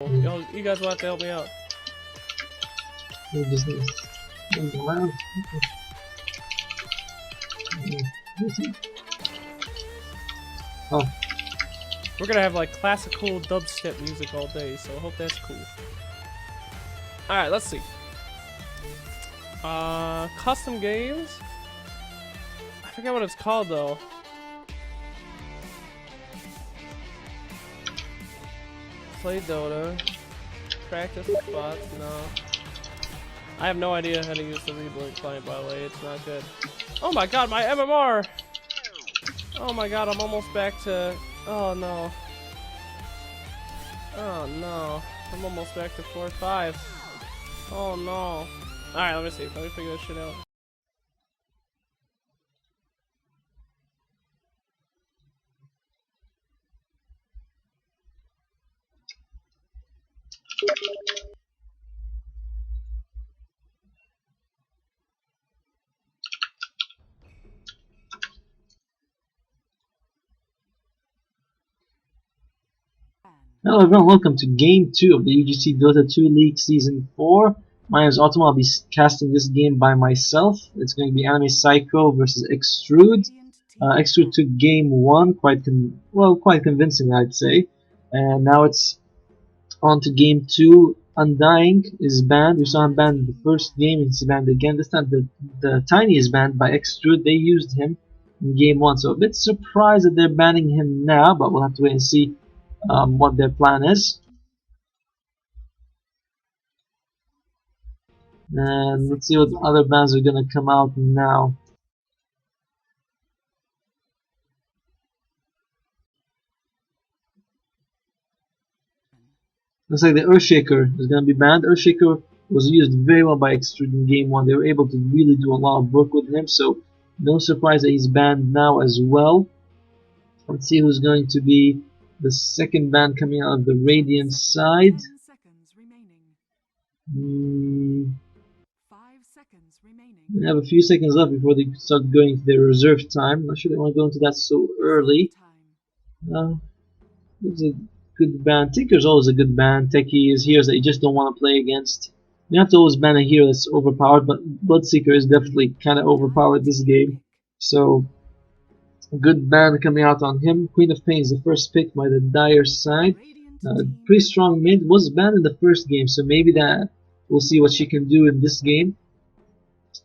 Yo, you guys will have to help me out. Oh. We're gonna have like classical dubstep music all day, so I hope that's cool. Alright, let's see. Custom games? I forget what it's called though. Play Dota. Practice spots, no. I have no idea how to use the Reblink client, by the way, it's not good. Oh my god, my MMR! Oh my god, I'm almost back to... Oh no. Oh no. I'm almost back to 4-5. Oh no. Alright, let me see. Let me figure this shit out. Hello everyone, welcome to Game 2 of the UGC Dota 2 League Season 4. My name is Ottoman. I'll be casting this game by myself. It's going to be A-Saikou versus XTRUDE. XTRUDE took Game 1 quite convincing, I'd say. And now it's on to Game 2. Undying is banned. We saw him banned in the first game and he's banned again. This time the Tiny is banned by XTRUDE. They used him in Game 1, so a bit surprised that they're banning him now, but we'll have to wait and see what their plan is. And let's see what other bans are gonna come out now. Looks like the Earthshaker is gonna be banned. Earthshaker was used very well by XTRUDE in Game 1. They were able to really do a lot of work with him, so no surprise that he's banned now as well. Let's see who's going to be the second ban coming out of the Radiant side. We have a few seconds left before they start going to their reserve time. Not sure they want to go into that so early. It's a good ban. Tinker's always a good ban. Techie is heroes that you just don't want to play against. You have to always ban a hero that's overpowered, but Bloodseeker is definitely kind of overpowered this game. So, a good ban coming out on him. Queen of Pain is the first pick by the Dire side. Pretty strong mid. Was banned in the first game, so maybe that we'll see what she can do in this game.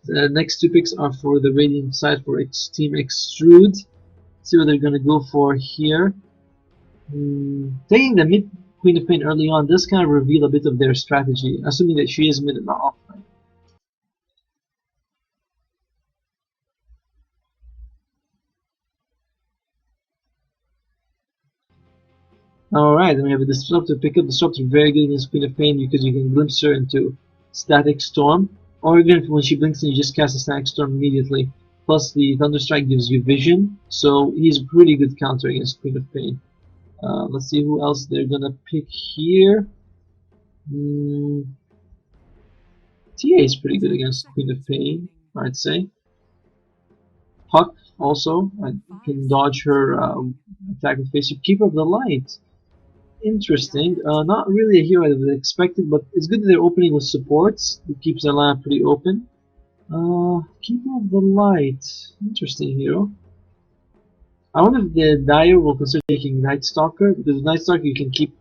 The next two picks are for the Radiant side for Team XTRUDE. See what they're gonna go for here. Taking the mid Queen of Pain early on does kind of reveal a bit of their strategy, assuming that she is mid and not offline. Alright, then we have a Disruptor. Pick up Disruptor, very good against Queen of Pain because you can glimpse her into Static Storm. Or even if when she blinks in, you just cast a Static Storm immediately. Plus the Thunderstrike gives you vision, so he's a pretty good counter against Queen of Pain. Let's see who else they're gonna pick here. TA is pretty good against Queen of Pain, I'd say. Puck also, I can dodge her attack with face. Keeper of the Light. Interesting. Not really a hero I would expected, but it's good that they're opening with supports. It keeps their lineup pretty open. Keeper of the Light. Interesting hero. I wonder if the Dire will consider taking Night Stalker, because with Night Stalker you can keep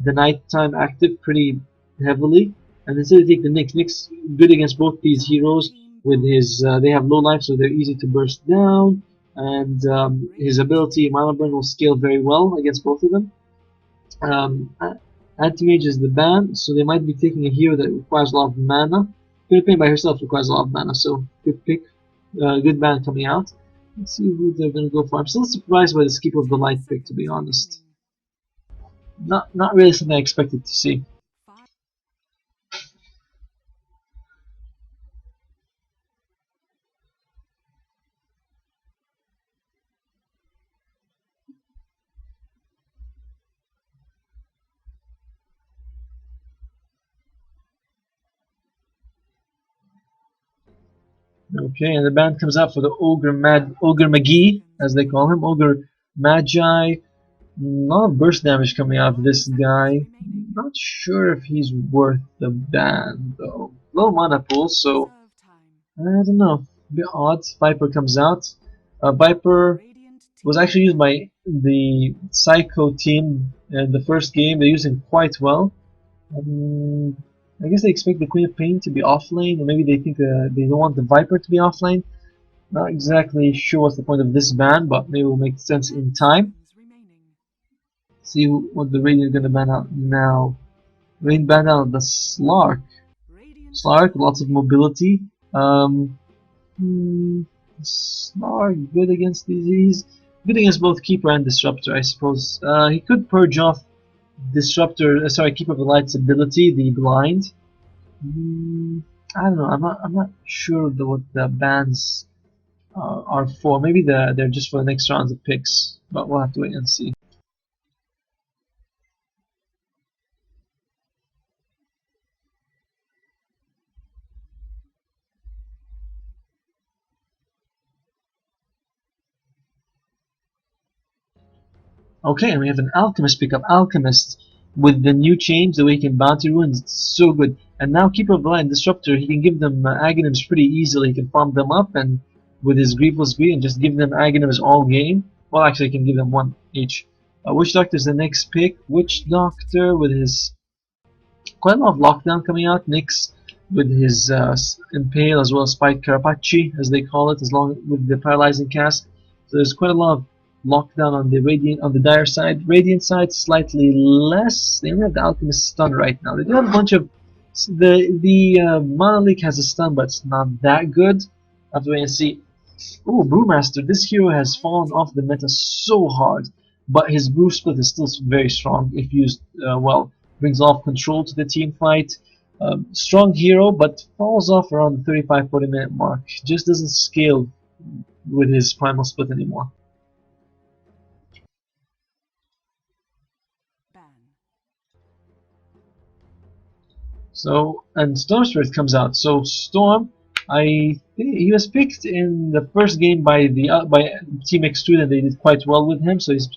the nighttime active pretty heavily. And instead of take the Nyx. Nyx good against both these heroes with his they have low life, so they're easy to burst down, and his ability Mana Burn will scale very well against both of them. Anti-Mage is the ban, so they might be taking a hero that requires a lot of mana. Queen of Pain by herself requires a lot of mana, so good pick, good ban coming out. Let's see who they're gonna go for. I'm still surprised by the Keeper of the Light pick, to be honest. Not really something I expected to see. Okay, and the band comes out for the Ogre McGee, as they call him, Ogre Magi. A lot of burst damage coming out of this guy. Not sure if he's worth the ban though. Low mana pool, so I don't know. A bit odd. Viper comes out. Viper was actually used by the Psycho team in the first game. They used him quite well. I guess they expect the Queen of Pain to be offlane, or maybe they think they don't want the Viper to be offlane. Not exactly sure what's the point of this ban, but maybe it will make sense in time. See what the Radiant is going to ban out now. Rain ban out the Slark. Slark, lots of mobility. Slark, good against disease. Good against both Keeper and Disruptor, I suppose. He could purge off Disruptor, Keeper of the Light's ability, the Blind. I don't know. I'm not sure what the bans are for. Maybe they're just for the next rounds of picks, but we'll have to wait and see. Okay, and we have an Alchemist pickup. Alchemist with the new change, the way he can bounty ruins, it's so good. And now Keeper of the Light and Disruptor, he can give them Aghanims pretty easily. He can farm them up and with his Griefless Greed and just give them Aghanims all game. Well, actually, he can give them one each. Witch Doctor is the next pick. Witch Doctor with his quite a lot of lockdown coming out. Nyx with his Impale as well as Spike Carapace, as they call it, as long with the Paralyzing Cast. So there's quite a lot of lockdown on the Dire side. Radiant side slightly less. They only have the Alchemist stun right now. They do have a bunch of the Monolith has a stun, but it's not that good. I have to wait and see. Ooh, Brewmaster. This hero has fallen off the meta so hard, but his brew split is still very strong if used well. Brings off control to the team fight. Strong hero, but falls off around the 35-40 minute mark. Just doesn't scale with his primal split anymore. So, and Storm Spirit comes out. So Storm, I think he was picked in the first game by Team XTRUDE, and they did quite well with him. So he's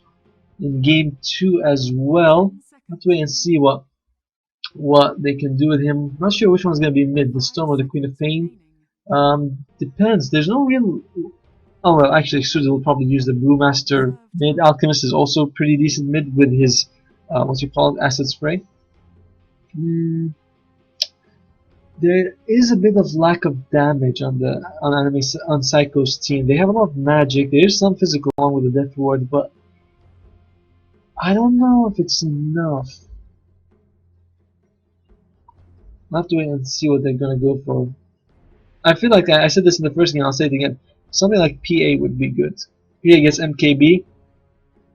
in game 2 as well. Let's wait and see what they can do with him. Not sure which one's gonna be mid, the Storm or the Queen of Pain. Depends. There's no real. Oh well, actually, XTRUDE will probably use the Brewmaster mid. Alchemist is also pretty decent mid with his what you call it, Acid Spray. There is a bit of lack of damage on Psycho's team. They have a lot of magic. There is some physical along with the Death Ward, but I don't know if it's enough. I'll have to wait and see what they're gonna go for. I feel like I said this in the first game. I'll say it again. Something like PA would be good. PA against MKB,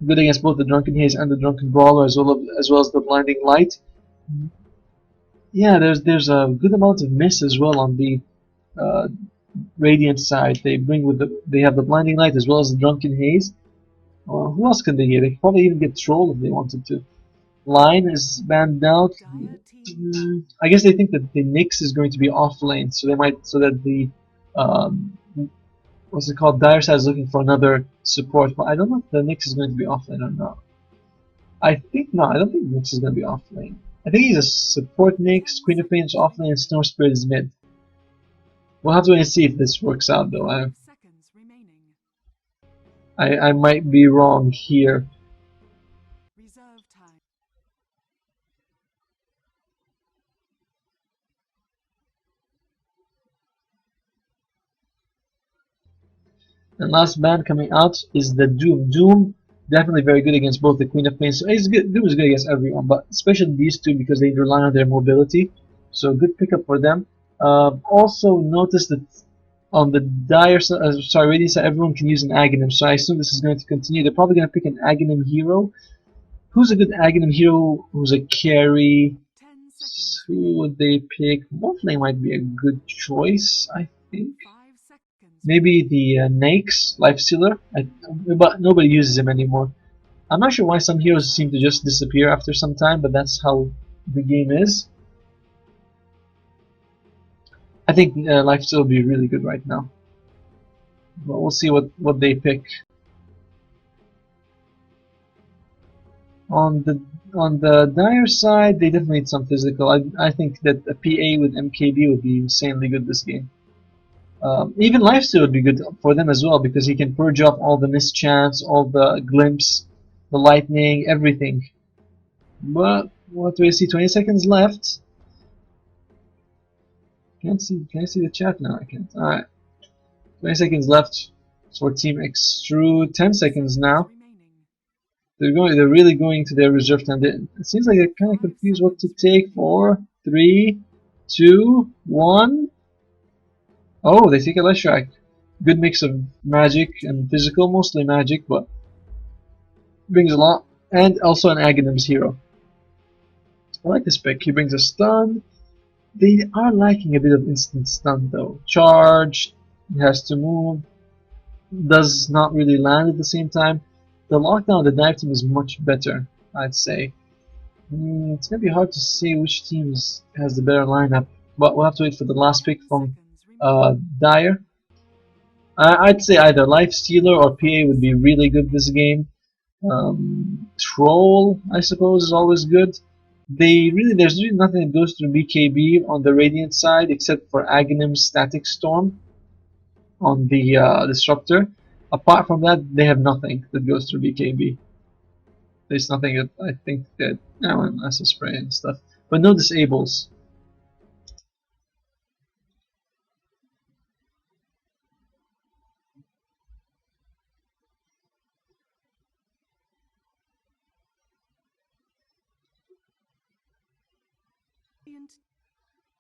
good against both the Drunken Haze and the Drunken Brawler, as well as the Blinding Light. Yeah, there's a good amount of miss as well on the Radiant side. They have the Blinding Light as well as the Drunken Haze. Who else can they get? They could probably even get Troll if they wanted to. Line is banned out. I guess they think that the Nyx is going to be off lane, so that the what's it called? Dire side is looking for another support, but I don't know if the Nyx is going to be off lane or not. I think not. I don't think Nyx is going to be off lane. I think he's a support Nyx, Queen of Pain is offlane, and Storm Spirit is mid. We'll have to wait and see if this works out though. I might be wrong here. And last ban coming out is the Doom. Doom definitely very good against both the Queen of Pain. So he's good. Doom is good against everyone, but especially these two because they rely on their mobility. So good pickup for them. Also notice that on the Radiant side, everyone can use an Aghanim. So I assume this is going to continue. They're probably going to pick an Aghanim hero. Who's a good Aghanim hero? Who's a carry? Who would they pick? Morphling might be a good choice, I think. Maybe the Nyx, Life Stealer, but nobody uses him anymore. I'm not sure why some heroes seem to just disappear after some time, but that's how the game is. I think Life Stealer will be really good right now. But we'll see what they pick. On the dire side, they definitely need some physical. I think that a PA with MKB would be insanely good this game. Even Lifesteal would be good for them as well because he can purge off all the mischance, all the glimpse, the lightning, everything. But what do I see? 20 seconds left. Can't see. Can I see the chat now? I can't. All right. 20 seconds left for Team XTRUDE. 10 seconds now. They're really going to their reserve time. It seems like they're kind of confused what to take. 4, 3, 2, 1. Oh, they take a Leshrac. Good mix of magic and physical, mostly magic, but brings a lot. And also an Aghanim's hero. I like this pick. He brings a stun. They are lacking a bit of instant stun though. Charge, he has to move, does not really land at the same time. The lockdown of the dive team is much better, I'd say. It's gonna be hard to say which team has the better lineup, but we'll have to wait for the last pick from Dire. I'd say either Life Stealer or PA would be really good this game. Troll, I suppose, is always good. There's really nothing that goes through BKB on the Radiant side except for Aghanim's Static Storm on the Disruptor. Apart from that, they have nothing that goes through BKB. There's nothing that I think that Acid Spray and stuff, but no disables.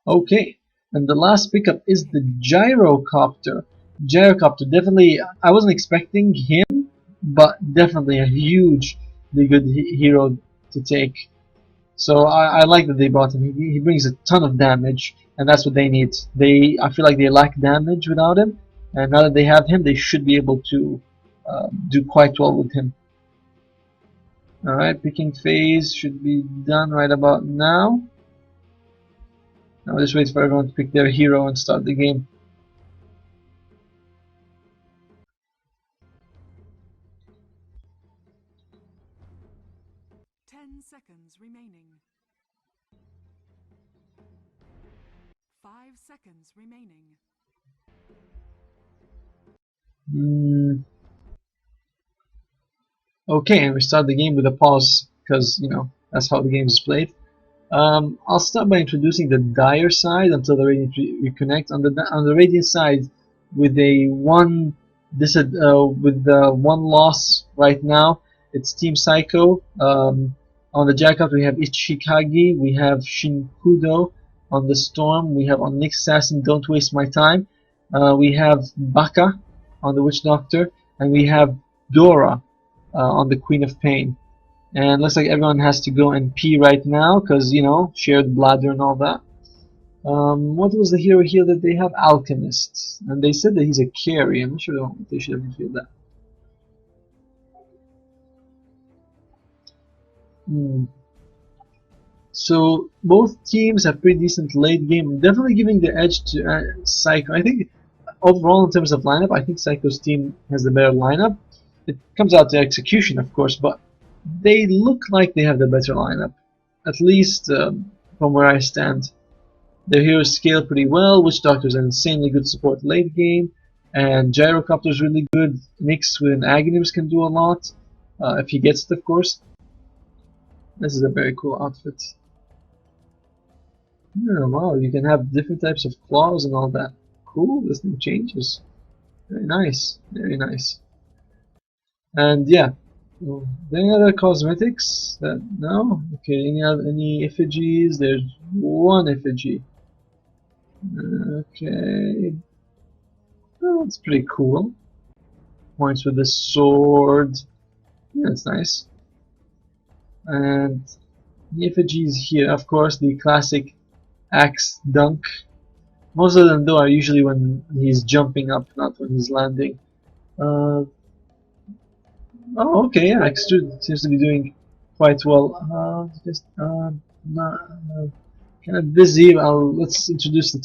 Okay, and the last pickup is the Gyrocopter. Gyrocopter, definitely, I wasn't expecting him, but definitely a hugely good hero to take. So I like that they bought him. He brings a ton of damage, and that's what they need. I feel like they lack damage without him, and now that they have him, they should be able to do quite well with him. Alright, picking phase should be done right about now. Now just wait for everyone to pick their hero and start the game. Seconds remaining. 5 seconds remaining. Okay, and we start the game with a pause because that's how the game is played. I'll start by introducing the Dire side until the Radiant reconnect. On the Radiant side, with one loss right now, it's Team Psycho. On the Jackup we have Ichikagi, we have Shinkudo. On the Storm we have on Nick Assassin, Don't Waste My Time. We have Baka on the Witch Doctor, and we have Dora on the Queen of Pain. And looks like everyone has to go and pee right now because, shared bladder and all that. What was the hero here that they have? Alchemist. And they said that he's a carry. I'm not sure they should have revealed that. So both teams have pretty decent late game. Definitely giving the edge to Psycho. I think overall in terms of lineup, I think Psycho's team has the better lineup. It comes out to execution, of course, but they look like they have the better lineup. At least from where I stand. Their heroes scale pretty well. Witch Doctor's an insanely good support late game, and Gyrocopter's really good. Mixed with an Aghanim's can do a lot if he gets it, of course. This is a very cool outfit. Oh, wow, you can have different types of claws and all that. Cool, this thing changes. Very nice, very nice. And yeah, any other cosmetics? No? Okay, any effigies? There's one effigy. Okay. Oh, that's pretty cool. Points with the sword. Yeah, that's nice. And the effigies here, of course, the classic axe dunk. Most of them though are usually when he's jumping up, not when he's landing. Oh, okay, yeah, XTRUDE seems to be doing quite well. Kind of busy. Let's introduce the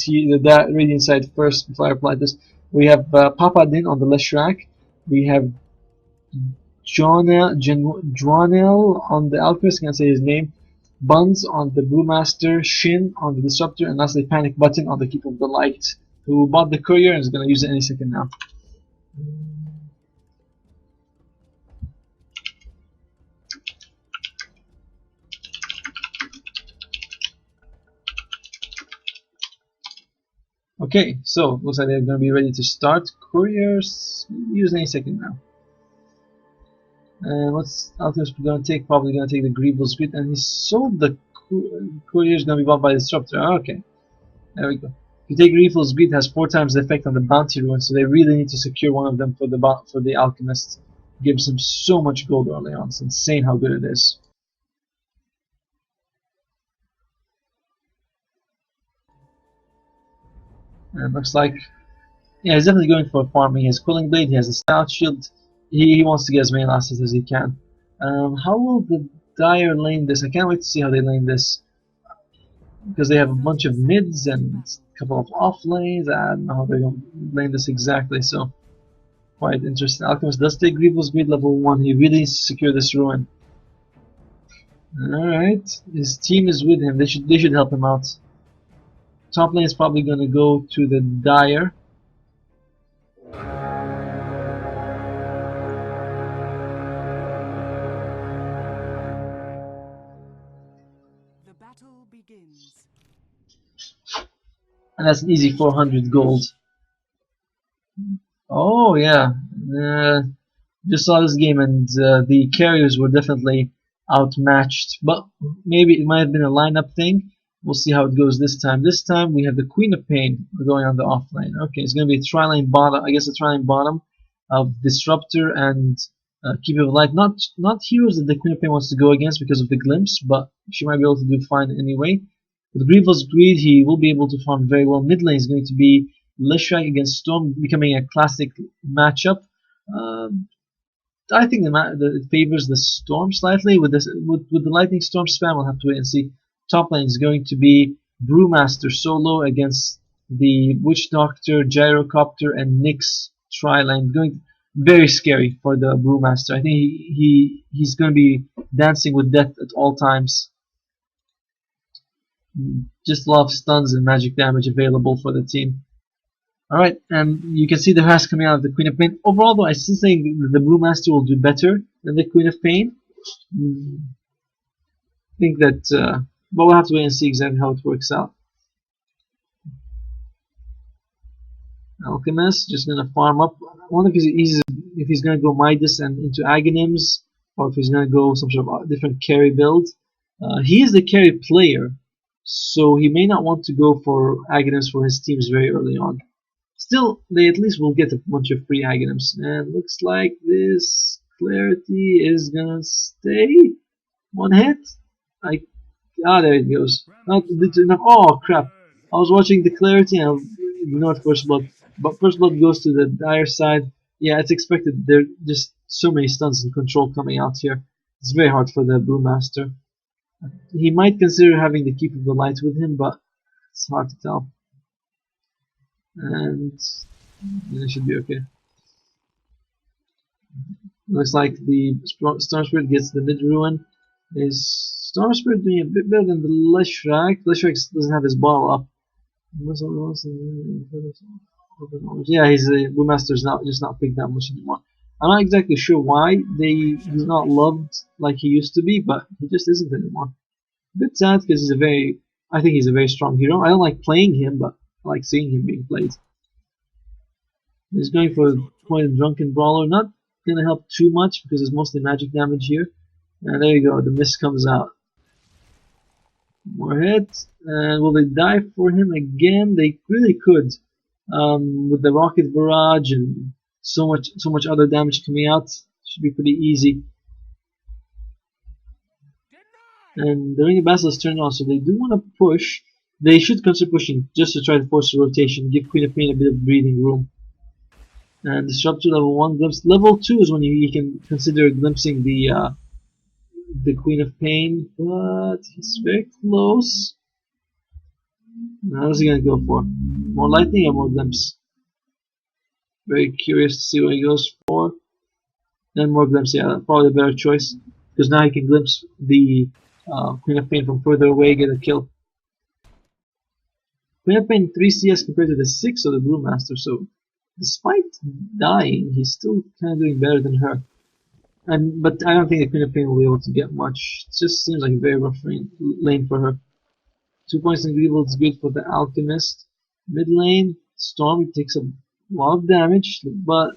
Radiant side first before I apply this. We have Papa Din on the Leshrac. We have Joanel on the Alchemist, can't say his name. Buns on the Brewmaster, Shin on the Disruptor, and lastly Panic Button on the Keeper of the Light, who bought the Courier and is going to use it any second now. Okay, so looks like they're going to be ready to start. Couriers use any second now. And what's Alchemist going to take? Probably going to take the Grievous Grid, and he sold the Courier is going to be bought by the Disruptor. Okay, there we go. If you take Grievous Grid, has 4 times the effect on the Bounty Ruin, so they really need to secure one of them for the Alchemist. It gives him so much gold early on. It's insane how good it is. And looks like, yeah, he's definitely going for farming. He has Cooling Blade, he has a Stout Shield. He wants to get as many last hits as he can. How will the Dire lane this? I can't wait to see how they lane this. Because they have a bunch of mids and a couple of off lanes. I don't know how they're going to lane this exactly, so quite interesting. Alchemist does take Grievous Greed level 1. He really needs to secure this ruin. Alright, his team is with him. They should help him out. Top lane is probably going to go to the Dire. The battle begins. And that's an easy 400 gold. Oh yeah, just saw this game and the carriers were definitely outmatched. But maybe it might have been a lineup thing. We'll see how it goes this time. This time we have the Queen of Pain going on the off lane. Okay, it's going to be a tri-lane bottom. I guess a tri-lane bottom of Disruptor and Keeper of Light. Not heroes that the Queen of Pain wants to go against because of the glimpse, but she might be able to do fine anyway. With Grievous Greed, he will be able to farm very well. Mid lane is going to be Leshrac against Storm, becoming a classic matchup. I think it favors the Storm slightly. With the Lightning Storm spam, we'll have to wait and see. Top lane is going to be Brewmaster solo against the Witch Doctor, Gyrocopter, and Nyx tri-lane. Going very scary for the Brewmaster. I think he's going to be dancing with death at all times. Just a lot of stuns and magic damage available for the team. Alright, and you can see the harass coming out of the Queen of Pain. Overall though, I still think the Brewmaster will do better than the Queen of Pain. I think that, but we'll have to wait and see exactly how it works out. Alchemist, just gonna farm up. I wonder if he's gonna go Midas and into Aghanims, or if he's gonna go some sort of different carry build. He is the carry player, so he may not want to go for Aghanims for his teams very early on. Still, they at least will get a bunch of free Aghanims. And looks like this Clarity is gonna stay. One hit. There it goes. Not enough. Oh crap! I was watching the Clarity and I ignored First Blood. But First Blood goes to the Dire side. Yeah, it's expected. There are just so many stuns and control coming out here. It's very hard for the Brewmaster. He might consider having the Keeper of the Light with him, but it's hard to tell. And it should be okay. Looks like the Storm Spirit gets the mid ruin. Is Storm Spirit doing a bit better than the Leshrac? Leshrac doesn't have his bottle up. Yeah, his Brewmaster's just not picked that much anymore. I'm not exactly sure why he's not loved like he used to be, but he just isn't anymore. A bit sad because I think he's a very strong hero. I don't like playing him, but I like seeing him being played. He's going for a point of Drunken Brawler. Not gonna help too much because it's mostly magic damage here. And there you go, the mist comes out. More hits. And will they die for him again? They really could. With the rocket barrage and so much other damage coming out, should be pretty easy. And the Ring of Basilisk is turned on, so they do want to push. They should consider pushing just to try to force a rotation, give Queen of Pain a bit of breathing room. And Disruptor level 1 glimpse. Level 2 is when you can consider glimpsing the Queen of Pain, but he's very close. Now what's he gonna go for? More lightning or more glimpse? Very curious to see what he goes for. And more glimpse, yeah, probably a better choice. Because now he can glimpse the Queen of Pain from further away, get a kill. Queen of Pain 3 CS compared to the 6 of the Brewmaster, so despite dying, he's still kind of doing better than her. But I don't think the Queen of Pain will be able to get much. It just seems like a very rough lane for her. 2 points in Greevil is good for the Alchemist. Mid lane, Storm takes a lot of damage, but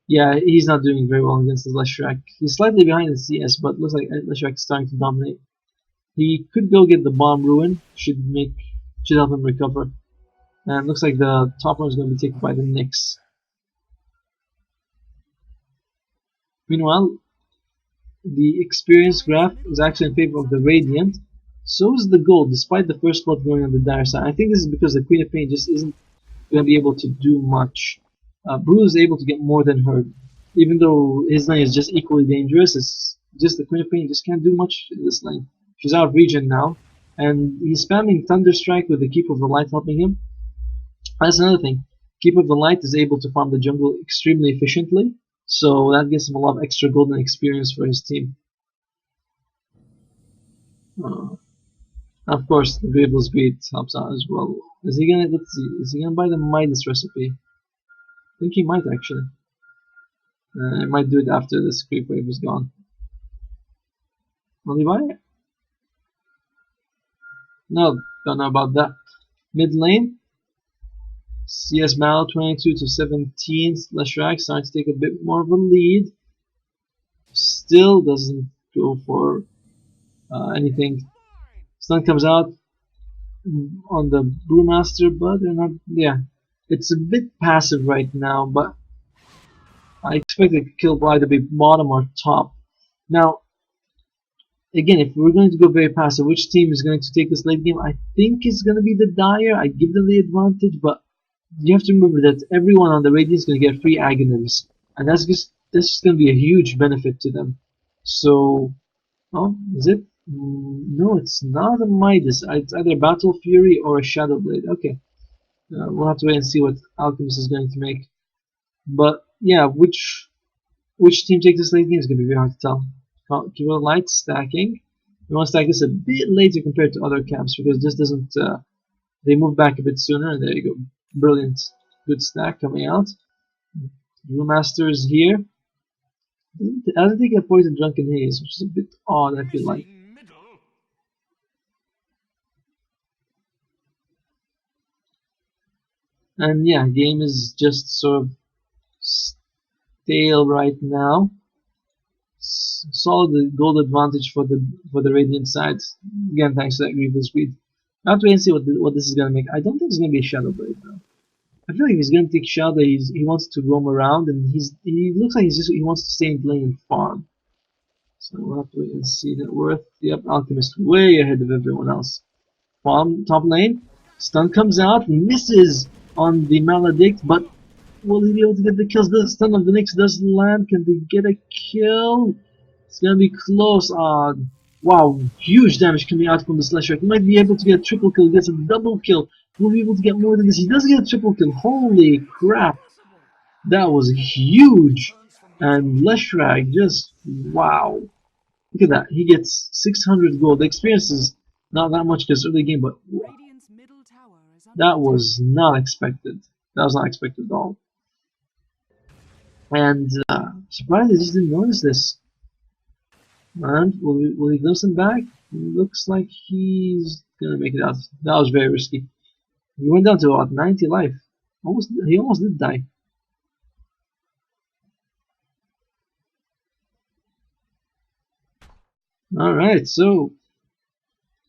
yeah, he's not doing very well against the Leshrac. He's slightly behind in CS, but looks like Leshrac is starting to dominate. He could go get the Bomb Ruin, should help him recover. And looks like the top one is going to be taken by the Nyx. Meanwhile, the experience graph is actually in favor of the Radiant. So is the gold, despite the first spot going on the dire side. I think this is because the Queen of Pain just isn't going to be able to do much. Brew is able to get more than her. Even though his lane is just equally dangerous, it's just the Queen of Pain just can't do much in this lane. She's out of regen now, and he's spamming Thunder Strike with the Keeper of the Light helping him. That's another thing. Keeper of the Light is able to farm the jungle extremely efficiently, so that gives him a lot of extra golden experience for his team. Of course, the Gravel's Greed helps out as well. Is he gonna? Let's see. Is he gonna buy the Midas recipe? I think he might actually. I might do it after this creep wave is gone. Will he buy it? No, don't know about that. Mid lane, CS Mal 22 to 17. Leshrac starting to take a bit more of a lead. Still doesn't go for anything. Stun comes out on the Brewmaster, but they're not. Yeah, it's a bit passive right now, but I expect the kill will either be bottom or top. Now, again, if we're going to go very passive, which team is going to take this late game? I think it's going to be the Dire. I give them the advantage, but you have to remember that everyone on the Radiant is going to get free Aghanims, and that's just going to be a huge benefit to them. So, oh, is it? No, it's not a Midas. It's either Battle Fury or a Shadow Blade. Okay, we'll have to wait and see what Alchemist is going to make. But yeah, which team takes this late game is going to be very hard to tell. Keeper of the Light stacking. We want to stack this a bit later compared to other camps because this doesn't. They move back a bit sooner. And there you go, brilliant, good stack coming out. Brewmaster is here. I don't think I poisoned Drunken Haze, which is a bit odd. I feel like. And yeah, game is just sort of stale right now. Solid gold advantage for the Radiant side. Again, thanks to that Grievous Greed. I have to wait and see what this is gonna make. I don't think it's gonna be a Shadow Blade though. I feel like he's gonna take Shadow. He wants to roam around, and he looks like he wants to stay in lane and farm. So we'll have to wait and see. Net worth. Yep, Alchemist way ahead of everyone else. Farm top lane. Stun comes out, misses on the Maledict, but will he be able to get the kills? The stun of the Nyx does land. Can they get a kill? It's gonna be close. Wow, huge damage coming out from the Slasher. He might be able to get a triple kill. He gets a double kill. Will be able to get more than this. He does get a triple kill. Holy crap! That was huge. And Leshrac just wow. Look at that. He gets 600 gold. The experience is not that much because early game, but that was not expected. That was not expected at all. And surprised I just didn't notice this. And will he listen back? Looks like he's gonna make it out. That was very risky. He went down to about 90 life. He almost did die. Alright, so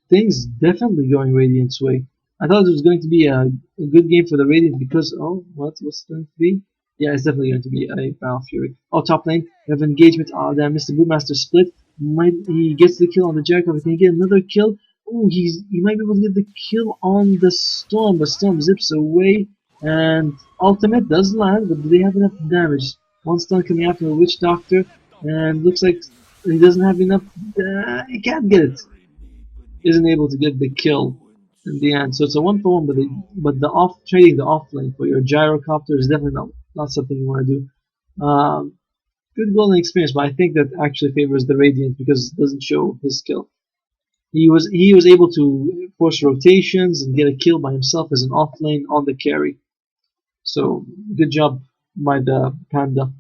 things definitely going Radiant's way. I thought it was going to be a good game for the Radiant because what's it going to be? Yeah, it's definitely going to be a Battle Fury. Oh, top lane, we have engagement. Oh damn, Mr. Brewmaster split. He gets the kill on the Jericho. Can he get another kill? Oh, he might be able to get the kill on the Storm, but Storm zips away. And ultimate does land, but do they have enough damage? One stun coming after the Witch Doctor, and looks like he doesn't have enough. He can't get it. Isn't able to get the kill in the end. So it's a 1-for-1, but trading the off lane for your gyrocopter is definitely not something you want to do. Good golden experience, but I think that actually favors the Radiant because it doesn't show his skill. He was able to force rotations and get a kill by himself as an offlane on the carry. So good job by the Panda.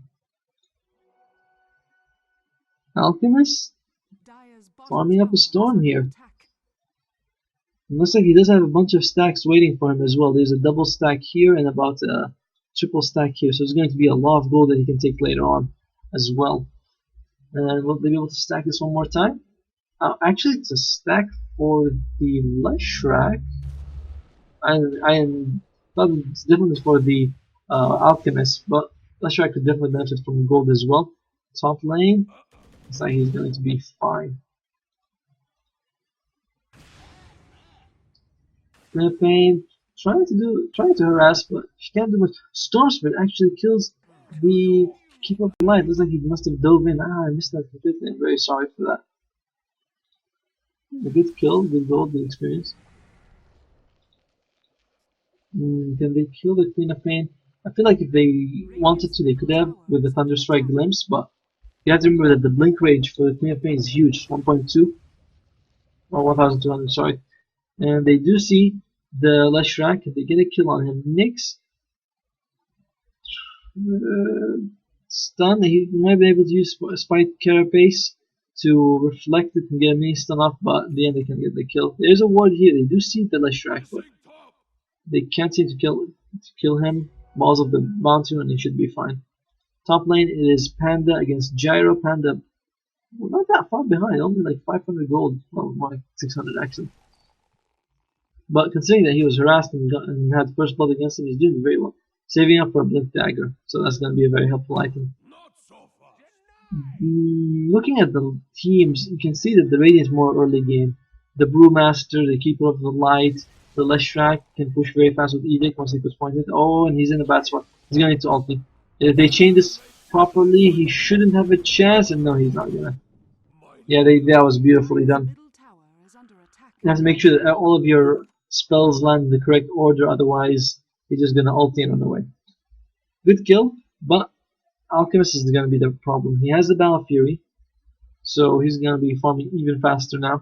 Alchemist Dire's bottom farming up tower a is storm under here. attack. It looks like he does have a bunch of stacks waiting for him as well. There's a double stack here and about a triple stack here. So it's going to be a lot of gold that he can take later on as well. And will they be able to stack this one more time? Actually, it's a stack for the Leshrac. I thought it's different for the Alchemist, but Leshrac could definitely benefit from gold as well. Top lane, looks like he's going to be fine. Pain trying to harass, but she can't do much. Storm Spirit actually kills the Keeper of the Light. Looks like he must have dove in. I missed that completely. I'm very sorry for that. A good kill, good gold, good experience. Can they kill the Queen of Pain? I feel like if they wanted to, they could have with the Thunderstrike Glimpse, but you have to remember that the blink range for the Queen of Pain is huge, 1.2 or 1,200, sorry. And they do see the Leshrac, if they get a kill on him. Nyx, stun, he might be able to use Spite Carapace to reflect it and get a mini stun off, but in the end they can get the kill. There's a ward here, they do see the Leshrac, but they can't seem to kill him. Balls of the bounty and he should be fine. Top lane it is Panda against Gyro. Panda, well, not that far behind, only like 500 gold, well more like 600 actually. But considering that he was harassed and had first blood against him, he's doing very well. Saving up for a Blink Dagger, so that's going to be a very helpful item. Looking at the teams, you can see that the Radiant's more early game. The Brewmaster, the Keeper of the Light, the Leshrac can push very fast with Edict once he puts pointed. Oh, and he's in a bad spot. He's going to need to ulti. If they chain this properly, he shouldn't have a chance, and no, he's not gonna. Yeah, that was beautifully done. You have to make sure that all of your spells land in the correct order, otherwise he's just gonna ulti and run away. Good kill, but Alchemist is gonna be the problem. He has the Battle Fury, so he's gonna be farming even faster now.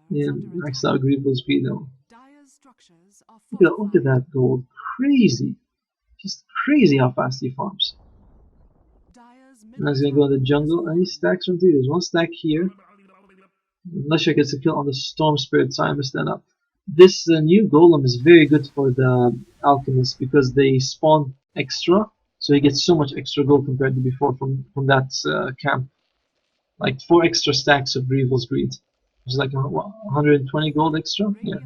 Yeah, maxed out agreeable speed though. Look at that gold. Crazy. Just crazy how fast he farms. Now he's gonna go in the jungle and he stacks from two. There's one stack here. Leshrac gets a kill on the Storm Spirit, so I messed that up. This new golem is very good for the Alchemist because they spawn extra, so he gets so much extra gold compared to before from that camp. Like 4 extra stacks of Grievel's Greed. It's like 120 gold extra. Yeah.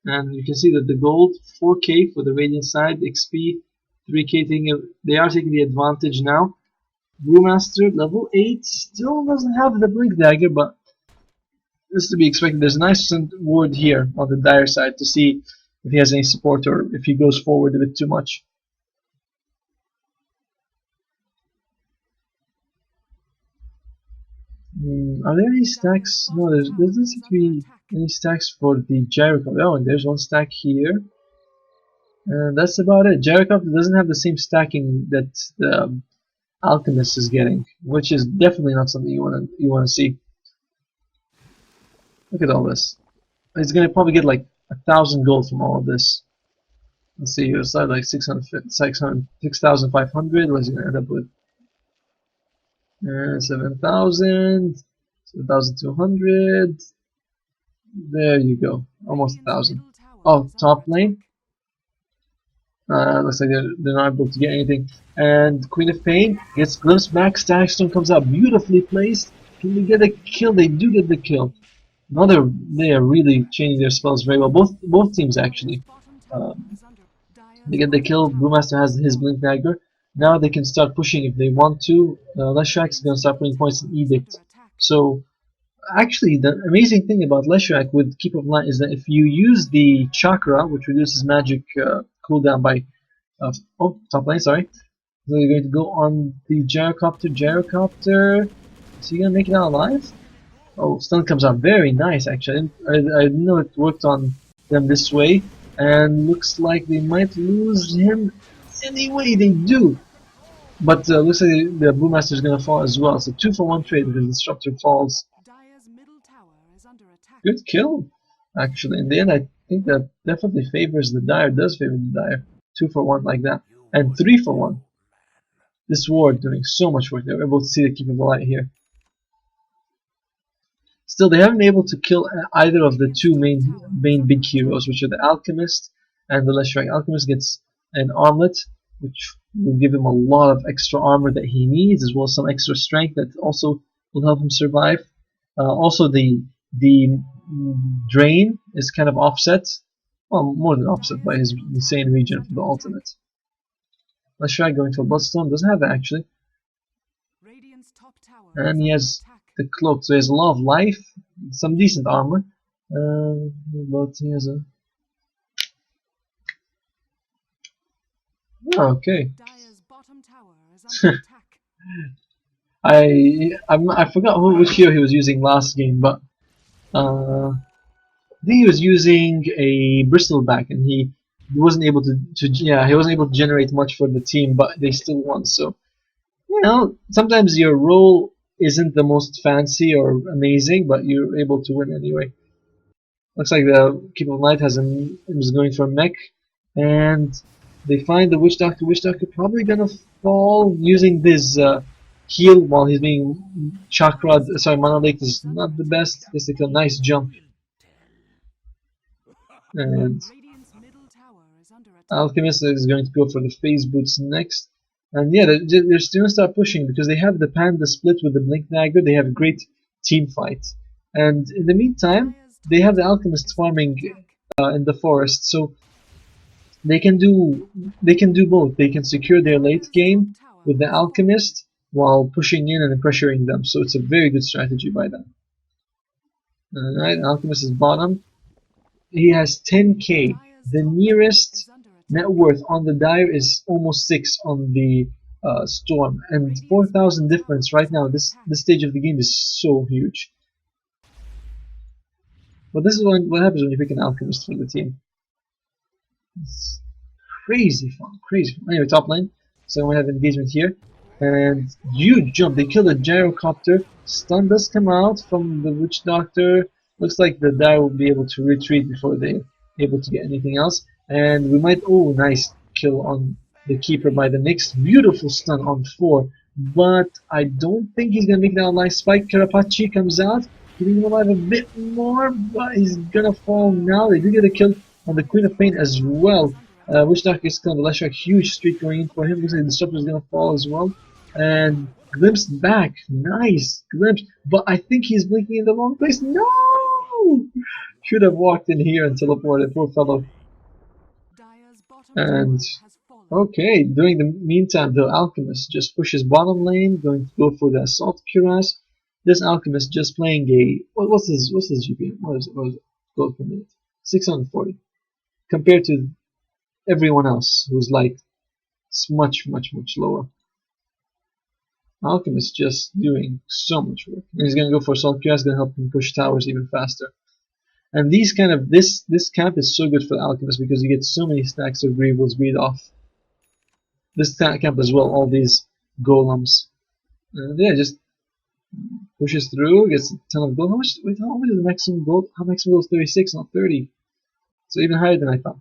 And you can see that the gold 4k for the Radiant side, XP 3k they are taking the advantage now. Brewmaster level 8 still doesn't have the Blink Dagger, but this is to be expected. There's a nice ward here on the Dire side to see if he has any support or if he goes forward a bit too much. Are there any stacks? No, there doesn't seem to be any stacks for the Jericho. Oh, and there's one stack here. And that's about it. Jericho doesn't have the same stacking that the Alchemist is getting, which is definitely not something you wanna see. Look at all this. He's gonna probably get like 1,000 gold from all of this. Let's see, he'll start like 6,500. What's he gonna end up with? 7,000, 7,200. There you go, almost 1,000. Oh, top lane. Looks like they're not able to get anything. And Queen of Pain gets glimpse back. Stagstone comes out beautifully placed. Can we get a kill? They do get the kill. Now they are really changing their spells very well. Both teams actually. They get the kill. Brewmaster has his Blink Dagger. Now they can start pushing if they want to. Leshrac is going to start putting points in Edict. So actually, the amazing thing about Leshrac with Keep of Light is that if you use the Chakra, which reduces magic cooldown by top lane, sorry. So you're going to go on the Gyrocopter. Is he gonna make it out alive? Oh, stun comes out very nice actually. I didn't know it worked on them this way, and looks like they might lose him anyway. They do, but looks like the Brewmaster is gonna fall as well. So 2-for-1 trade because the Disruptor falls. Dire's middle tower is under attack. Good kill, actually. In the end, I think that definitely favors the Dire. Does favor the Dire. 2-for-1 like that, and 3-for-1. This ward doing so much work. They were able to see the Keeper of the Light here. Still, they haven't been able to kill either of the two main big heroes, which are the Alchemist and the Leshrac. Alchemist gets an armlet, which will give him a lot of extra armor that he needs, as well as some extra strength that also will help him survive. Also, the drain is kind of offset, well, more than offset by his insane regen for the ultimate. Leshrac going for Bloodstone, doesn't have that actually, Radiant's top tower and is he under has attack. the cloak, so he has a lot of life, some decent armor, but he has a... Oh, okay. Dire's bottom tower is under attack. I forgot which hero he was using last game, but I think he was using a Bristleback, and he wasn't able to he wasn't able to generate much for the team, but they still won. So you know, sometimes your role isn't the most fancy or amazing, but you're able to win anyway. Looks like the Keeper of Light is going for a mech, and they find the Witch Doctor. Witch Doctor probably gonna fall using this heal while he's being chakra'd. Sorry, Mana Lake is not the best. Just like a nice jump. And Radiant's middle tower is under attack. Alchemist is going to go for the phase boots next. And yeah, they're going to start pushing because they have the Panda split with the Blink Dagger. They have a great team fight. And in the meantime, they have the Alchemist farming in the forest, so they can do both. They can secure their late game with the Alchemist while pushing in and pressuring them. So it's a very good strategy by them. Alright, Alchemist is bottom. He has 10k. The nearest net worth on the Dire is almost 6 on the Storm, and 4,000 difference right now. This stage of the game is so huge. But this is what happens when you pick an Alchemist for the team. It's crazy fun, crazy fun. Anyway, top lane. So we have engagement here, and huge jump. They kill the gyrocopter. Stun does come out from the Witch Doctor. Looks like the Dire will be able to retreat before they're able to get anything else. And we might... Oh, nice kill on the Keeper by the Nyx. Beautiful stun on 4. But I don't think he's going to make that alive. Spike Karapachi comes out, getting him alive a bit more, but he's going to fall now. They do get a kill on the Queen of Pain as well. Witch Doctor is killing the Leshrac. Huge streak going in for him. Looks like the Disruptor is going to fall as well. And glimpsed back. Nice glimpse. But I think he's blinking in the wrong place. No! Should have walked in here and teleported. Poor fellow. And okay, during the meantime, the Alchemist just pushes bottom lane, going to go for the Assault Cuirass. This Alchemist just playing a what's his GPM? What is it? Gold per minute? 640. Compared to everyone else who's like much lower. Alchemist just doing so much work. And he's gonna go for Assault Cuirass, gonna help him push towers even faster. And these kind of this camp is so good for the Alchemist because you get so many stacks of Greevil's read off. This camp as well, all these golems. And yeah, just pushes through, gets a ton of gold. How much is the maximum gold? How maximum gold is 36, not 30. So even higher than I thought.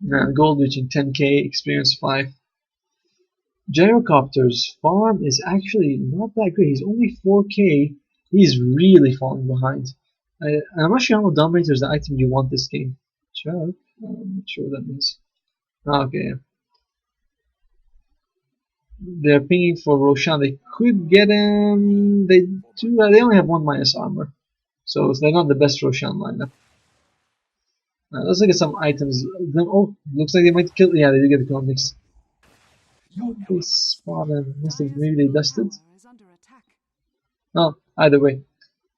Now gold reaching 10k, experience 5. Gyrocopter's farm is actually not that great. He's only 4k. He's really falling behind. I'm not sure how Dominator is the item you want this game. Chuck? I'm not sure what that means. Okay. They're pinging for Roshan. They could get him. They only have 1 minus armor. So they're not the best Roshan lineup. Let's look at some items. Oh, looks like they might kill. Yeah, they did get the comics. They spawned him. Maybe they dusted. Oh, either way.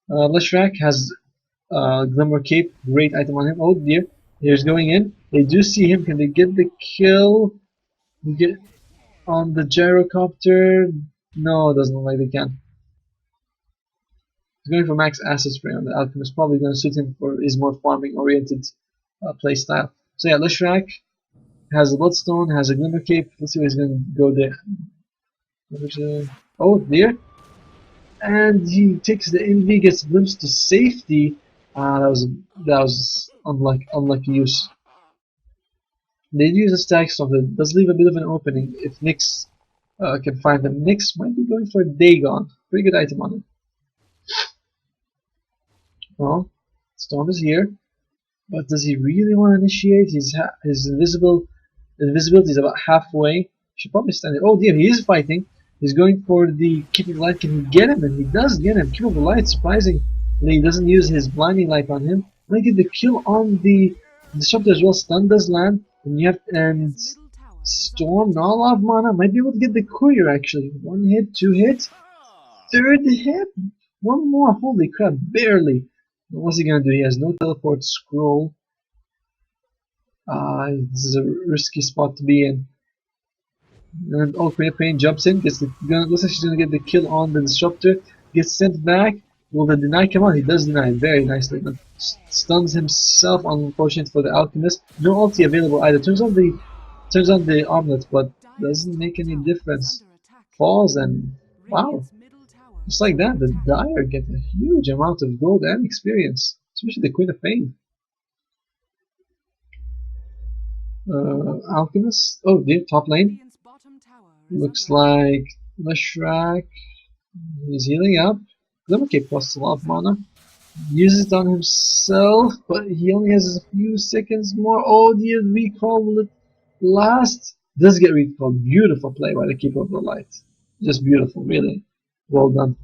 Leshrac has Glimmer Cape. Great item on him. Oh dear. Here's going in. They do see him. Can they get the kill? We get on the gyrocopter. No, it doesn't look like they can. He's going for max acid spray on the Alchemist. Probably going to suit him for his more farming oriented playstyle. So yeah, Lishrak has a Bloodstone, has a Glimmer Cape. Let's see what he's going to go there. Oh dear. And he takes the envy, gets glimpsed to safety. That was unlucky use. They use a stack stuff that does leave a bit of an opening if Nyx can find them. Nyx might be going for a Dagon. Pretty good item on it. Well, Storm is here, but does he really want to initiate? His invisibility is about halfway. Should probably stand it. Oh dear, he is fighting. He's going for the Keeping Light. Can he get him? And he does get him. Keeping Light, surprisingly, he doesn't use his Blinding Light on him. Might get the kill on the Disruptor as well. Stun does land. And Storm, not a lot of mana. Might be able to get the Courier actually. 1 hit, 2 hits. 3rd hit. 1 more. Holy crap, barely. What's he gonna do? He has no teleport scroll. This is a risky spot to be in. And Pain jumps in, looks like she's gonna get the kill on the Disruptor, gets sent back. Will the deny come on? He does deny very nicely. But stuns himself, unfortunate for the Alchemist. No ulti available either. Turns on the Omelette, but doesn't make any difference. Falls and wow. Just like that, the Dire get a huge amount of gold and experience. Especially the Queen of Pain. Alchemist. Oh dear, top lane. Looks like Lishrak. He's healing up. Glimmer Cape costs a lot of mana. Uses it on himself, but he only has a few seconds more. Oh dear, recall, will it last? Does get recalled. Beautiful play by the Keeper of the Light. Just beautiful, really. Well done.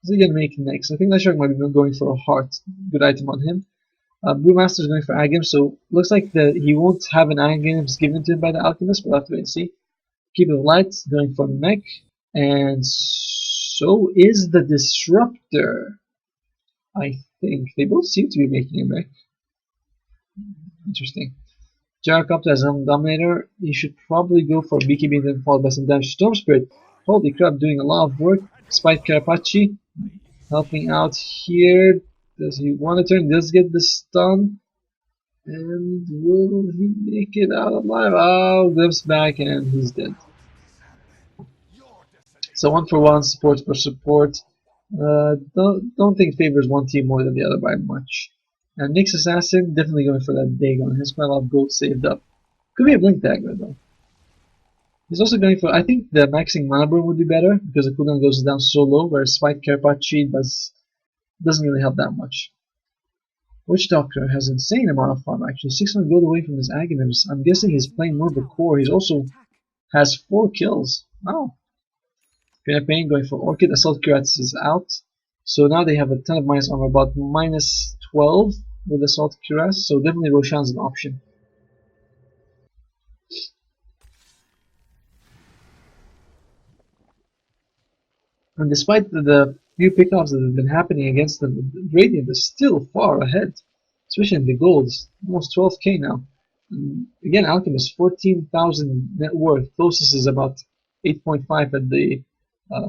What's he gonna make next? I think Lishrak might be going for a heart. Good item on him. Brewmaster is going for Agam, so looks like he won't have an Agam given to him by the Alchemist. We'll have to wait and see. Keeper of the Light going for mech. And so is the Disruptor. I think they both seem to be making a mech. Interesting. Gyrocopter as a Dominator. You should probably go for BKB and then followed by some damage. Storm Spirit. Holy crap, doing a lot of work. Spite Carapace helping out here. Does he want to turn? Does get the stun. And will he make it out alive? Oh, glimpse back and he's dead. So 1 for 1, support for support. Don't think favors one team more than the other by much. And Nyx Assassin definitely going for that Dagon. He has quite a lot of gold saved up. Could be a Blink Dagger though. He's also going for, I think the maxing Mana Burn would be better because the cooldown goes down so low, whereas Spite Carapace doesn't really help that much. Witch Doctor has insane amount of farm actually. 600 gold away from his Agonist. I'm guessing he's playing more of a core. He's also has 4 kills. Wow. Queen of Pain going for Orchid. Assault Cuirass is out. So now they have a ton of minus armor, about minus 12 with Assault Cuirass. So definitely Roshan's an option. And despite the few pickups that have been happening against them, Radiant is still far ahead. Especially in the golds. Almost 12k now. And again, Alchemist, 14,000 net worth. Closest is about 8.5 at the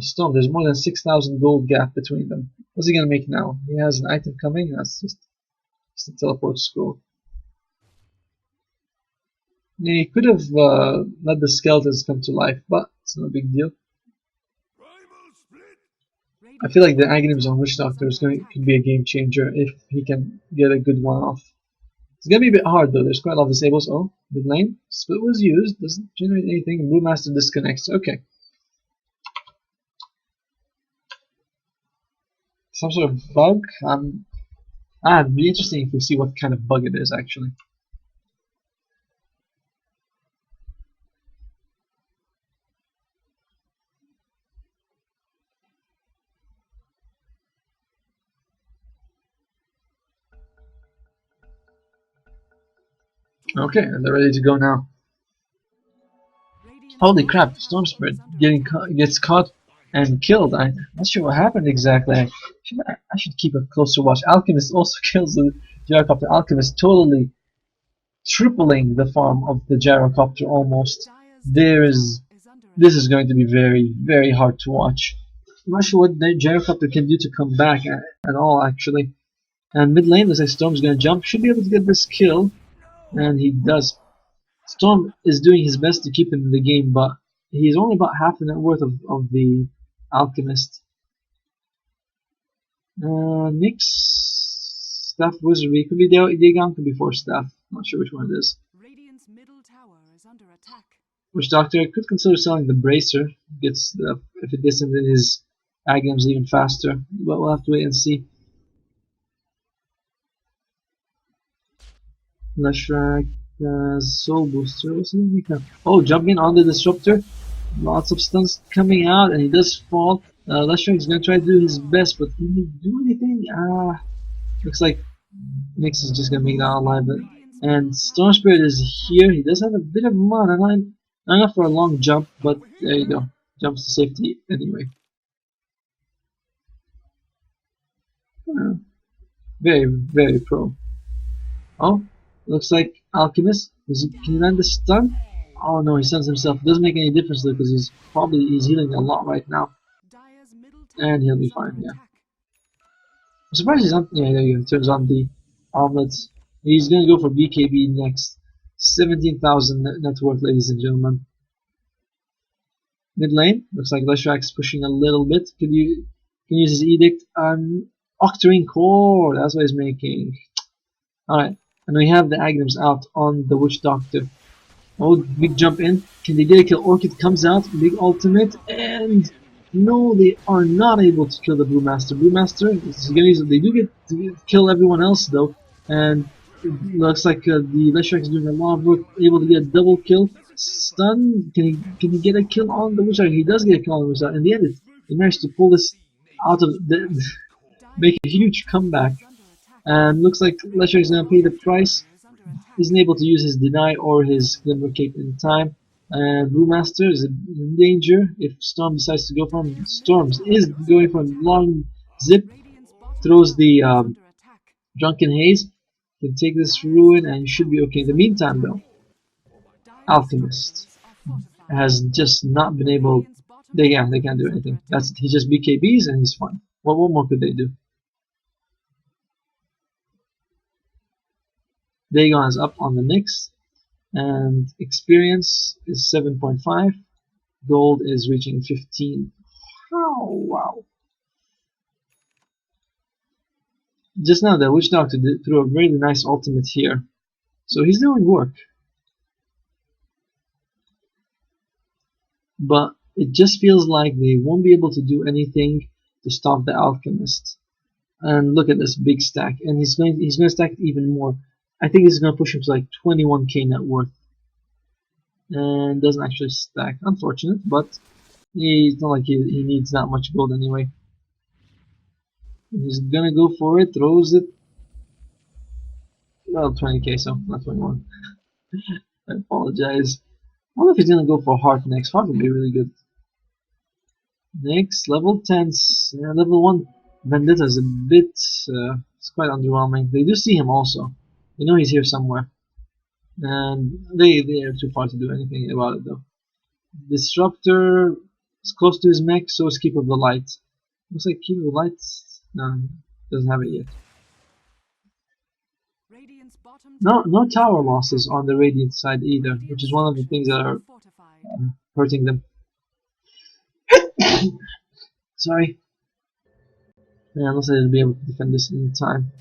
Storm. There's more than 6,000 gold gap between them. What's he gonna make now? He has an item coming. That's just a teleport scroll. Yeah, he could have let the skeletons come to life, but it's no big deal. I feel like the Aghanims on Witch Doctor could be a game changer if he can get a good one off. It's gonna be a bit hard though. There's quite a lot of disables. Oh, mid lane split was used. Doesn't generate anything. Brewmaster disconnects. Okay. Some sort of bug. It'd be interesting if we see what kind of bug it is actually. Okay, and they're ready to go now. Holy crap! Storm Spirit gets caught and killed. I'm not sure what happened exactly. I should keep a closer watch. Alchemist also kills the Gyrocopter. Alchemist totally tripling the farm of the Gyrocopter almost. This is going to be very, very hard to watch. I'm not sure what the gyrocopter can do to come back at all, actually. And mid lane looks like Storm's gonna jump. Should be able to get this kill, and he does. Storm is doing his best to keep him in the game, but he's only about half the net worth of the Alchemist. Nyx, Staff Wizardry, could be Dagon, could be Force Staff. Not sure which one it is. Radiant's middle tower is under attack. Witch Doctor could consider selling the Bracer. Gets if it gets into his Agams even faster, but we'll have to wait and see. Leshrac, Soul Booster. What's he making? Oh, jumping on the Disruptor. Lots of stuns coming out, and he does fall. Leshrac is going to try to do his best, but can he do anything? Looks like Nyx is just going to make that alive. And Storm Spirit is here. He does have a bit of mana, not enough for a long jump, but there you go. Jumps to safety anyway. Very, very pro. Oh, looks like Alchemist. Can he land the stun? Oh no, he stuns himself. It doesn't make any difference though, because he's healing a lot right now. And he'll be fine, yeah. I'm surprised he's on. Yeah, there you go. Turns on the armlets. He's gonna go for BKB next. 17,000 net worth, ladies and gentlemen. Mid lane looks like Leshrac's pushing a little bit. Can use his edict. Octarine Core. That's what he's making. All right, and we have the Agnums out on the Witch Doctor. Oh, big jump in. Can they get a kill? Orchid comes out, big ultimate, and no, they are not able to kill the Brewmaster. Brewmaster is gonna use it. They do get to kill everyone else though, and it looks like the Leshrac is doing a lot of work, able to get a double kill. Stun. Can he get a kill on the Witch Doctor? He does get a kill on the Witch Doctor. In the end, he managed to pull this out of the make a huge comeback. And looks like Leshrac is gonna pay the price. Isn't able to use his deny or his Glimmer Cape in time. And Brewmaster is in danger if Storm decides to go for him. Storms is going for a long zip. Throws the Drunken Haze. Can take this ruin and you should be okay. In the meantime though, Alchemist has just not been able. They can't do anything. He just BKBs and he's fine. What more could they do? Dagon is up on the Nyx, and experience is 7.5. Gold is reaching 15. Oh wow! Just now, the Witch Doctor threw a very nice ultimate here, so he's doing work. But it just feels like they won't be able to do anything to stop the Alchemist. And look at this big stack, and he's going to stack it even more. I think this is going to push him to like 21k net worth. And doesn't actually stack. Unfortunate, but it's not like he needs that much gold anyway. He's going to go for it, throws it. Well, 20k, so not 21. I apologize. I wonder if he's going to go for Heart next. Heart would be really good. Next, level 10. Level 1 Vendetta is a bit. It's quite underwhelming. They do see him also. They know he's here somewhere, and they are too far to do anything about it though. Disruptor is close to his mech, so is Keeper of the Light. Looks like Keeper of the Light doesn't have it yet. No tower losses on the Radiant side either, which is one of the things that are hurting them. Sorry. Yeah, unless they'll be able to defend this in time.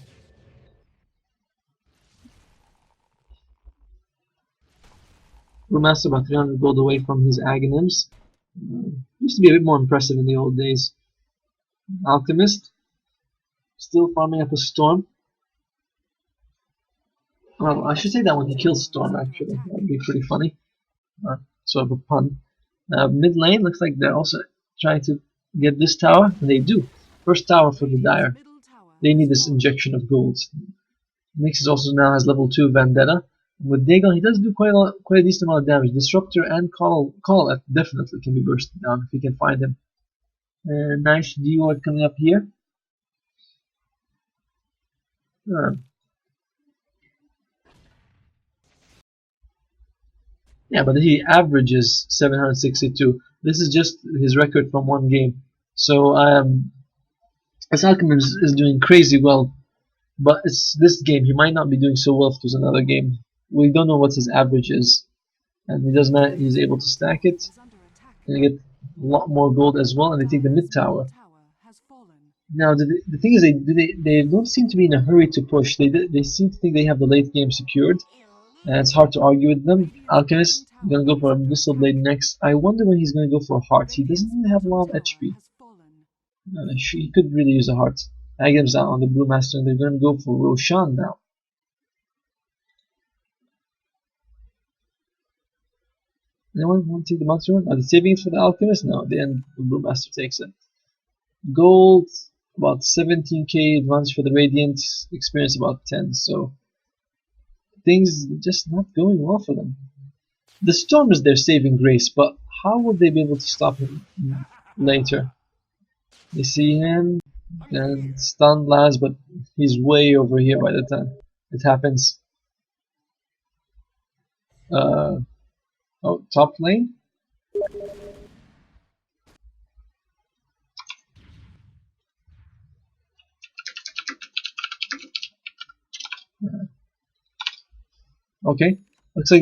Brewmaster about 300 gold away from his Aghanims. Used to be a bit more impressive in the old days. Alchemist still farming up a Storm. Well, I should say that when he kills Storm, actually. That would be pretty funny. Sort of a pun. Mid lane looks like they're also trying to get this tower, and they do. First tower for the Dire. They need this injection of gold. Nyx also now has level 2 Vendetta. With Dagon, he does do quite a decent amount of damage. Disruptor and Call definitely can be bursted down if we can find him. Nice D-Ward coming up here. Yeah, but he averages 762. This is just his record from one game. So this Alchemist is doing crazy well, but it's this game he might not be doing so well if there's another game. We don't know what his average is, and he does not. He's able to stack it and get a lot more gold as well, and they take the mid tower. Now the thing is they don't seem to be in a hurry to push. They seem to think they have the late game secured, and it's hard to argue with them. Alchemist gonna go for a Missile Blade next. I wonder when he's gonna go for a heart. He doesn't really have a lot of HP. He could really use a heart. Agam's out on the Brewmaster, and they're gonna go for Roshan now. Anyone want to take the monster one? Are they saving it for the Alchemist? No, the end the Brewmaster takes it. Gold, about 17k advantage for the Radiant, experience about 10, so things just not going well for them. The Storm is their saving grace, but how would they be able to stop him later? They see him and stun blast, but he's way over here by the time it happens. Oh, top lane? Okay, looks like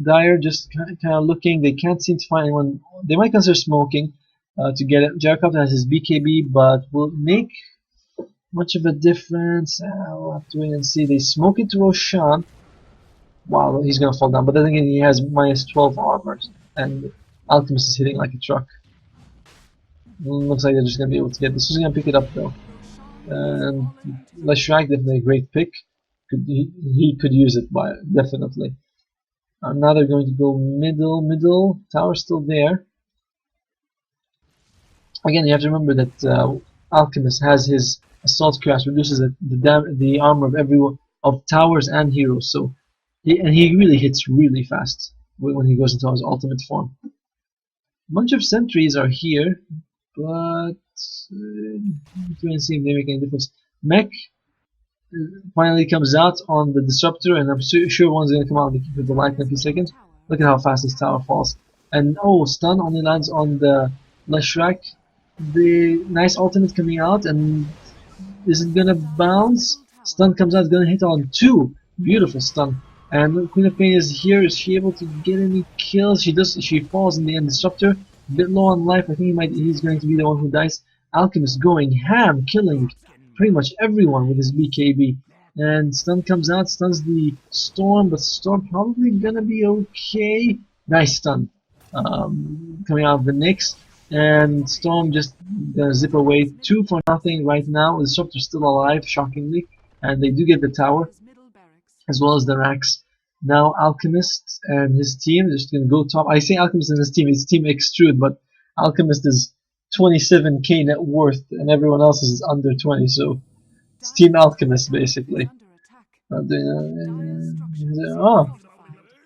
Dire just kind of looking. They can't seem to find anyone. They might consider smoking to get it. Gyrocopter has his BKB, but will make much of a difference. We'll have to wait and see. They smoke it to Roshan. Wow, he's gonna fall down. But then again, he has minus 12 armor, and Alchemist is hitting like a truck. Looks like they're just gonna be able to get this. Who's gonna pick it up though? And Leshrac, definitely a great pick. He could use it definitely. Now they're going to go middle. Tower's still there. Again, you have to remember that Alchemist has his Assault Crash, reduces the armor of everyone, of towers and heroes. So he really hits really fast when he goes into his ultimate form. A bunch of sentries are here, but don't see if they make any difference. Mech finally comes out on the disruptor, and I'm sure one's gonna come out with the light in a few seconds. Look at how fast this tower falls. And oh, stun only lands on the Leshrac. The nice ultimate coming out, and is it gonna bounce? Stun comes out, gonna hit on 2. Beautiful stun. And Queen of Pain is here. Is she able to get any kills? She does. She falls in the end. Disruptor, a bit low on life. I think he's going to be the one who dies. Alchemist going ham, killing pretty much everyone with his BKB. And stun comes out, stuns the Storm, but Storm probably gonna be okay. Nice stun coming out of the Nyx. And Storm just gonna zip away. 2 for nothing right now. The Disruptor's still alive, shockingly. And they do get the tower, as well as the racks. Now Alchemist and his team are just gonna go top. I say Alchemist and his team XTRUDE, but Alchemist is 27k net worth, and everyone else is under 20, so it's Team Alchemist basically. Oh,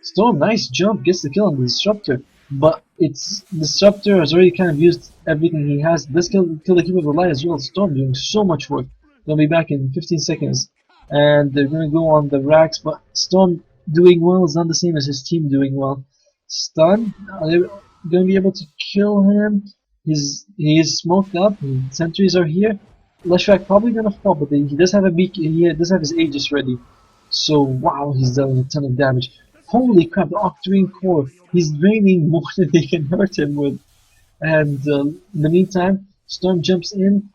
Storm, nice jump, gets the kill on the Disruptor, but Disruptor has already kind of used everything he has. Let's kill the Keeper of the Light as well. Storm doing so much work. They'll be back in 15 seconds, and they're gonna go on the racks, but Storm doing well is not the same as his team doing well. Stun, are they gonna be able to kill him? He is smoked up. Sentries are here. Leshrac probably gonna fall, but he does have a beak. He does have his Aegis ready. So wow, he's done a ton of damage. Holy crap! The Octarine Core. He's draining more than they can hurt him with. And in the meantime, Storm jumps in.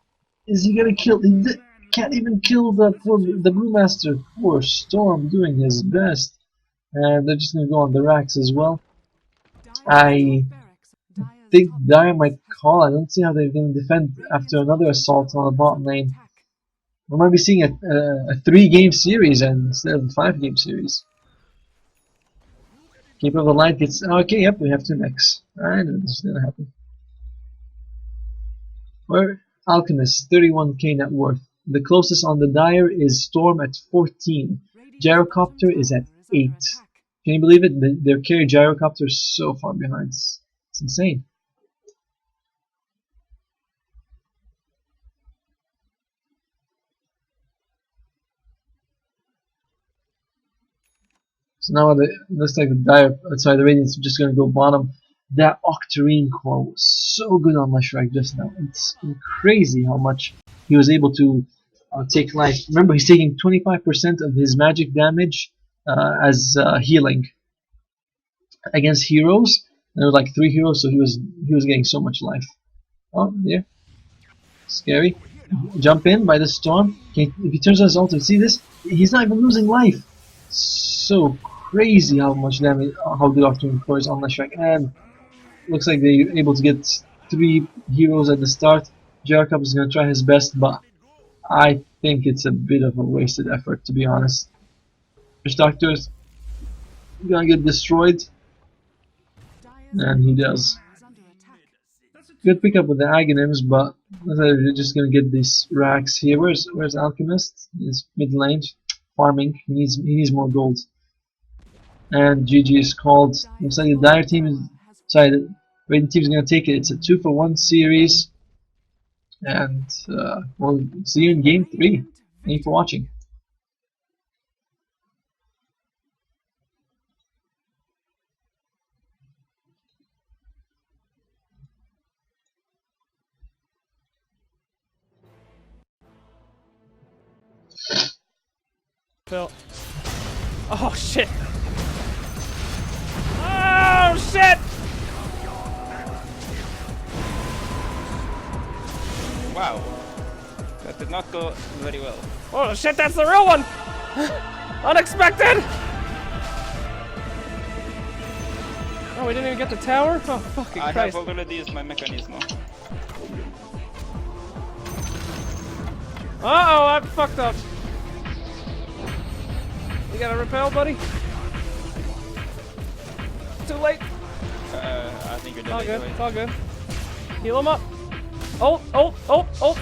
Is he gonna kill? He can't even kill the Brewmaster. Poor Storm, doing his best. And they're just gonna go on the racks as well. I think Dire might call. I don't see how they're going to defend after another assault on the bot lane. We might be seeing a 3-game series instead of a 5-game series. Keeper of the Light gets... Okay, yep, we have 2 mechs. I know this is going to happen. Where Alchemist, 31k net worth. The closest on the Dire is Storm at 14. Gyrocopter is at 8. Can you believe it? Their carry Gyrocopter is so far behind. It's insane. So now it looks like the Radiant's just gonna go bottom. That Octarine core was so good on Leshrac just now. It's crazy how much he was able to take life. Remember, he's taking 25% of his magic damage as healing against heroes. There were like 3 heroes, so he was getting so much life. Oh, yeah, scary. Jump in by the storm. If he turns on his ultimate, see this? He's not even losing life. So crazy how much damage, how good Octarine core is on Leshrac, and looks like they're able to get 3 heroes at the start. Jacob is gonna try his best, but I think it's a bit of a wasted effort, to be honest. Fish Doctor's gonna get destroyed, and he does. Good pickup with the Aghanims, but they're just gonna get these racks here. Where's Alchemist? He's mid lane, farming. He needs more gold. And GG is called. Looks like the Dire team is the Raiden team is gonna take it. It's a 2-for-1 series, and we'll see you in game 3. Thank you for watching. Phil. Oh shit! Oh shit! Wow, that did not go very well. Oh shit, that's the real one! Unexpected! Oh, we didn't even get the tower? Oh, fucking I Christ. have already used my mechanism. Uh-oh, I fucked up. You gotta repel, buddy? Too late. I think you're All dead good, anyway. it's all good. Heal him up. Oh, oh, oh, oh.